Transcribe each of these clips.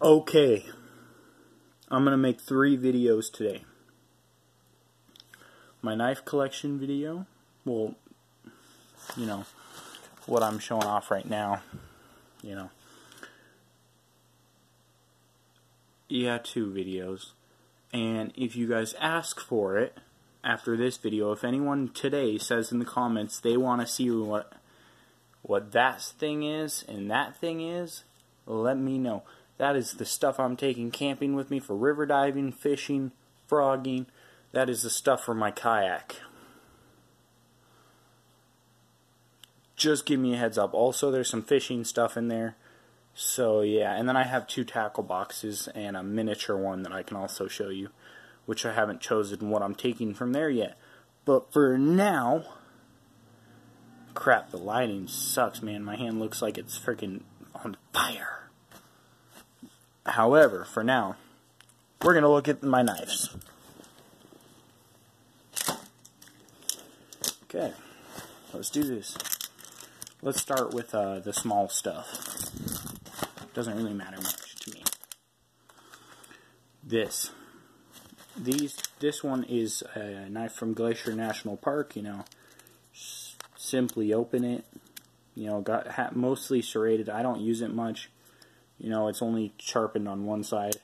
Okay, I'm going to make 3 videos today. My knife collection video, well, you know, what I'm showing off right now, you know. Yeah, 2 videos. And if you guys ask for it after this video, if anyone today says in the comments they want to see what that thing is and that thing is, let me know. That is the stuff I'm taking camping with me for river diving, fishing, frogging. That is the stuff for my kayak. Just give me a heads up. Also, there's some fishing stuff in there. So, yeah. And then I have 2 tackle boxes and a miniature one that I can also show you, which I haven't chosen what I'm taking from there yet. But for now, crap, the lighting sucks, man. My hand looks like it's freaking on fire. However, for now, we're going to look at my knives. Okay, let's do this. Let's start with the small stuff. Doesn't really matter much to me. This one is a knife from Glacier National Park. You know, simply open it. You know, got mostly serrated. I don't use it much. You know, it's only sharpened on one side.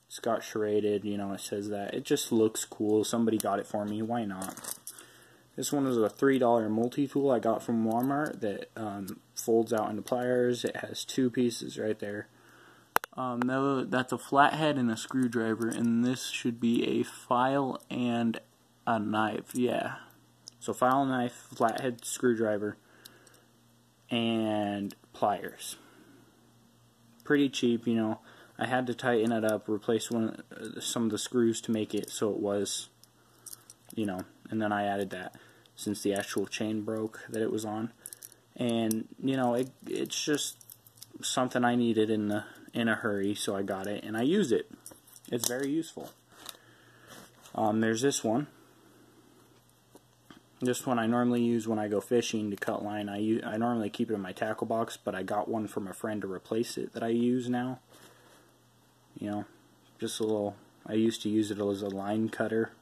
It's got serrated, you know, it says that. It just looks cool. Somebody got it for me. Why not? This one is a $3 multi-tool I got from Walmart that folds out into pliers. It has 2 pieces right there. That's a flathead and a screwdriver, and this should be a file and a knife. Yeah. So file, knife, flathead, screwdriver, and pliers. Pretty cheap, you know. I had to tighten it up, replace some of the screws to make it so it was, you know, and then I added that since the actual chain broke that it was on. And, you know, it's just something I needed in a hurry, so I got it and I use it. It's very useful. There's this one. This one I normally use when I go fishing to cut line. I normally keep it in my tackle box, but I got one from a friend to replace it that I use now. You know, just a little. I used to use it as a line cutter.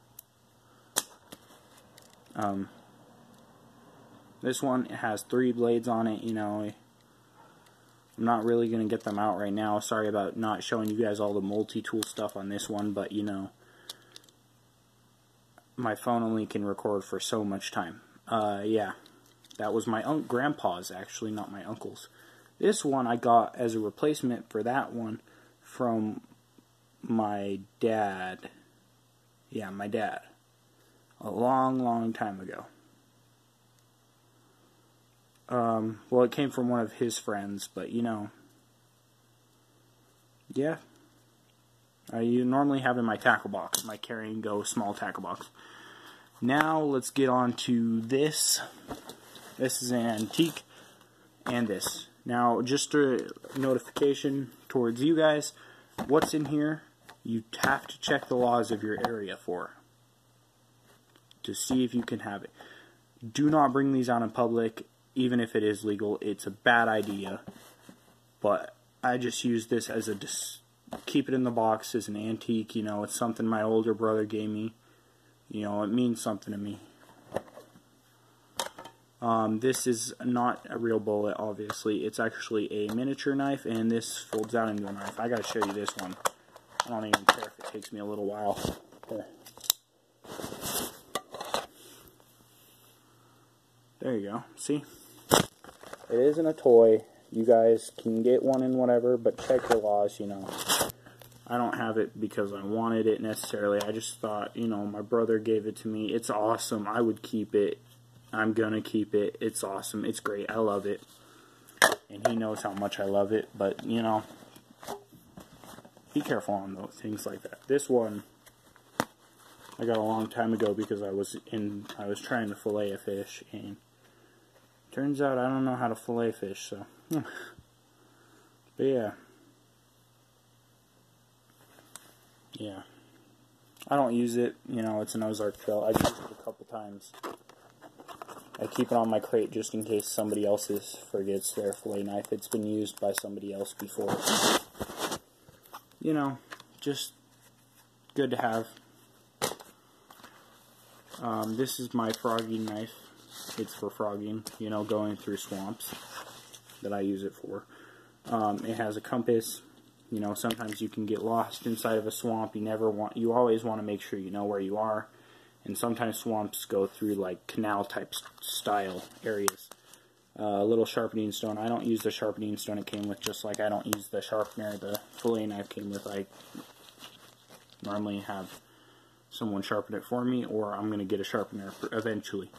This one has 3 blades on it. You know, I'm not really going to get them out right now. Sorry about not showing you guys all the multi-tool stuff on this one, but you know, my phone only can record for so much time. Yeah, that was my grandpa's, actually, not my uncle's. This one I got as a replacement for that one from my dad. Yeah, my dad. A long, long time ago. Well, it came from one of his friends, but you know, yeah. You normally have in my tackle box, my Carry and Go small tackle box. Now let's get on to this. This is an antique, and this. Now, just a notification towards you guys, what's in here, you have to check the laws of your area for, to see if you can have it. Do not bring these out in public, even if it is legal. It's a bad idea, but I just use this as keep it in the box as an antique. You know, it's something my older brother gave me. You know, it means something to me. This is not a real bullet, obviously. It's actually a miniature knife, and this folds out into a knife. I gotta show you this one. I don't even care if it takes me a little while. There you go. See? It isn't a toy. You guys can get one and whatever, but check your laws, you know. I don't have it because I wanted it necessarily. I just thought, you know, my brother gave it to me. It's awesome. I would keep it. I'm gonna keep it. It's awesome. It's great. I love it. And he knows how much I love it. But, you know, be careful on those things like that. This one I got a long time ago because I was trying to fillet a fish, and turns out I don't know how to fillet fish, so but yeah. Yeah. I don't use it, you know, it's an Ozark Trail. I've used it a couple times. I keep it on my crate just in case somebody else forgets their fillet knife. It's been used by somebody else before. you know, just good to have. This is my frogging knife. It's for frogging, you know, going through swamps that I use it for. It has a compass. You know, sometimes you can get lost inside of a swamp. You always want to make sure you know where you are. And sometimes swamps go through like canal type style areas. A little sharpening stone. I don't use the sharpening stone it came with, just like I don't use the sharpener the fillet knife came with. I normally have someone sharpen it for me, or I'm going to get a sharpener eventually.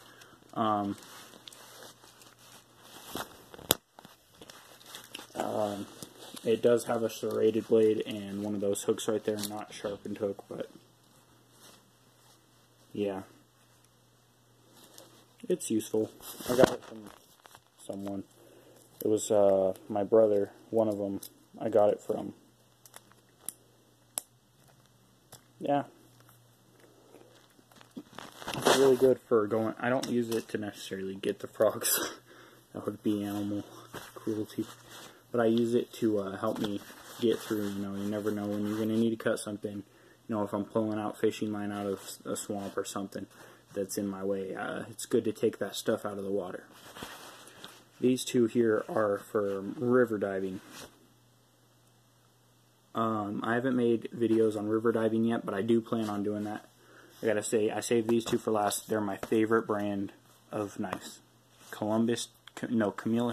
It does have a serrated blade and one of those hooks right there, not sharpened hook, but yeah, it's useful. I got it from someone. It was my brother, one of them. I got it from. Yeah, it's really good for going. I don't use it to necessarily get the frogs. That would be animal cruelty. But I use it to help me get through. You know, you never know when you're going to need to cut something. You know, if I'm pulling out fishing line out of a swamp or something that's in my way, it's good to take that stuff out of the water. These two here are for river diving. I haven't made videos on river diving yet, but I do plan on doing that. I gotta say, I saved these two for last. They're my favorite brand of knives. Camillus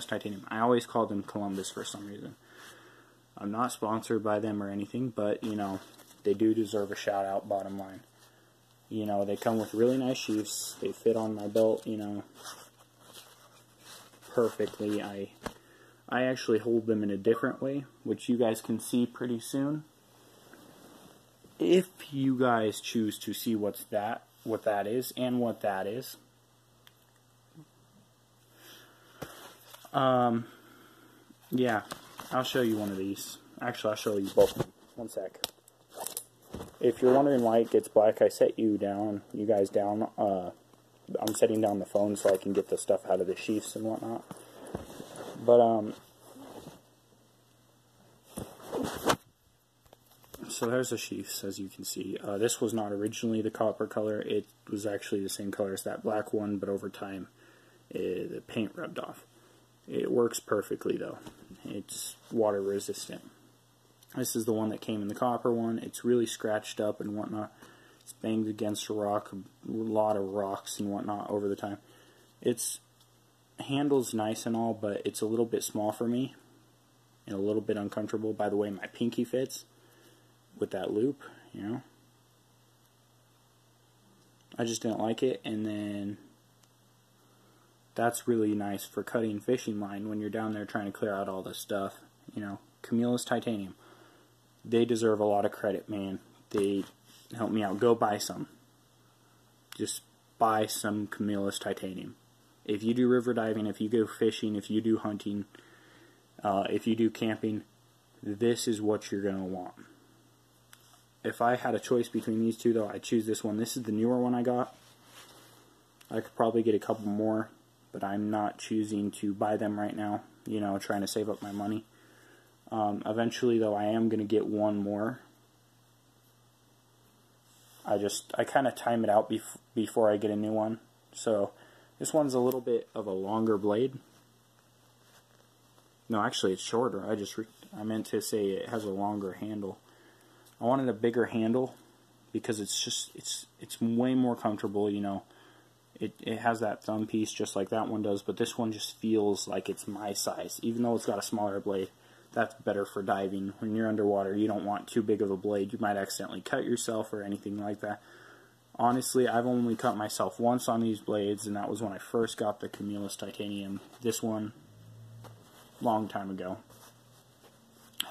Titanium. I always call them Columbus for some reason. I'm not sponsored by them or anything, but, you know, they do deserve a shout out, bottom line. You know, they come with really nice sheaths. They fit on my belt, you know, perfectly. I actually hold them in a different way, which you guys can see pretty soon. If you guys choose to see what that is and what that is. Yeah, I'll show you one of these. Actually, I'll show you both of them. One sec. If you're wondering why it gets black, I set you guys down. I'm setting down the phone so I can get the stuff out of the sheaths and whatnot. But, so there's the sheaths, as you can see. This was not originally the copper color. It was actually the same color as that black one, but over time, the paint rubbed off. It works perfectly, though. It's water resistant. This is the one that came in the copper one. It's really scratched up and whatnot. It's banged against a rock, a lot of rocks and whatnot over the time. Its handle's nice and all, but it's a little bit small for me and a little bit uncomfortable by the way my pinky fits with that loop, you know. I just didn't like it, and then that's really nice for cutting fishing line when you're down there trying to clear out all this stuff. You know, Camillus Titanium. They deserve a lot of credit, man. They helped me out. Go buy some. Just buy some Camillus Titanium. If you do river diving, if you go fishing, if you do hunting, if you do camping, this is what you're going to want. If I had a choice between these two, though, I'd choose this one. This is the newer one I got. I could probably get a couple more, but I'm not choosing to buy them right now, you know, trying to save up my money. Eventually, though, I am going to get one more. I kind of time it out before I get a new one. So, this one's a little bit of a longer blade. No, actually, it's shorter. I meant to say it has a longer handle. I wanted a bigger handle because it's way more comfortable, you know. It has that thumb piece just like that one does, but this one just feels like it's my size. Even though it's got a smaller blade, that's better for diving. When you're underwater, you don't want too big of a blade. You might accidentally cut yourself or anything like that. Honestly, I've only cut myself once on these blades, and that was when I first got the Camillus Titanium. This one, long time ago.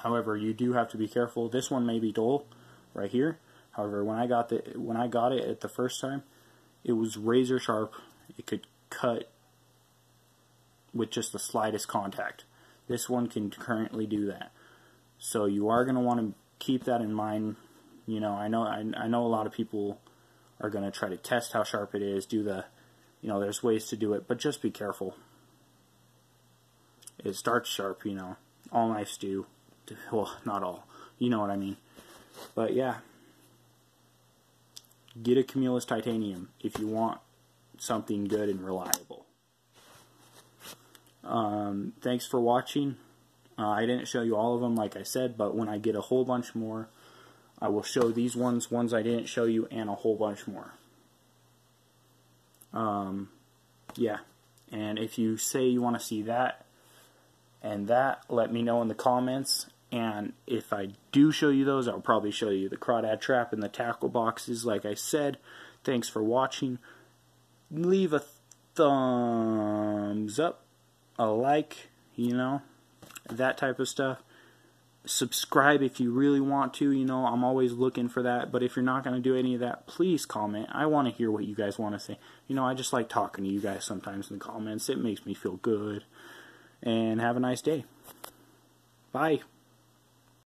However, you do have to be careful. This one may be dull right here. However, when I got it at the first time, it was razor sharp. It could cut with just the slightest contact. This one can currently do that. So you are going to want to keep that in mind. You know, I know a lot of people are going to try to test how sharp it is, you know, there's ways to do it, but just be careful. It starts sharp, you know. All knives do. Well, not all. You know what I mean. But yeah, get a Camillus Titanium if you want something good and reliable. Thanks for watching. I didn't show you all of them like I said, but when I get a whole bunch more, I will show these ones I didn't show you, and a whole bunch more. Yeah, and if you say you want to see that and that, let me know in the comments. And if I do show you those, I'll probably show you the crawdad trap and the tackle boxes like I said. Thanks for watching. Leave a thumbs up, a like, you know, that type of stuff. Subscribe if you really want to, you know, I'm always looking for that. But if you're not going to do any of that, please comment. I want to hear what you guys want to say. You know, I just like talking to you guys sometimes in the comments. It makes me feel good. And have a nice day. Bye.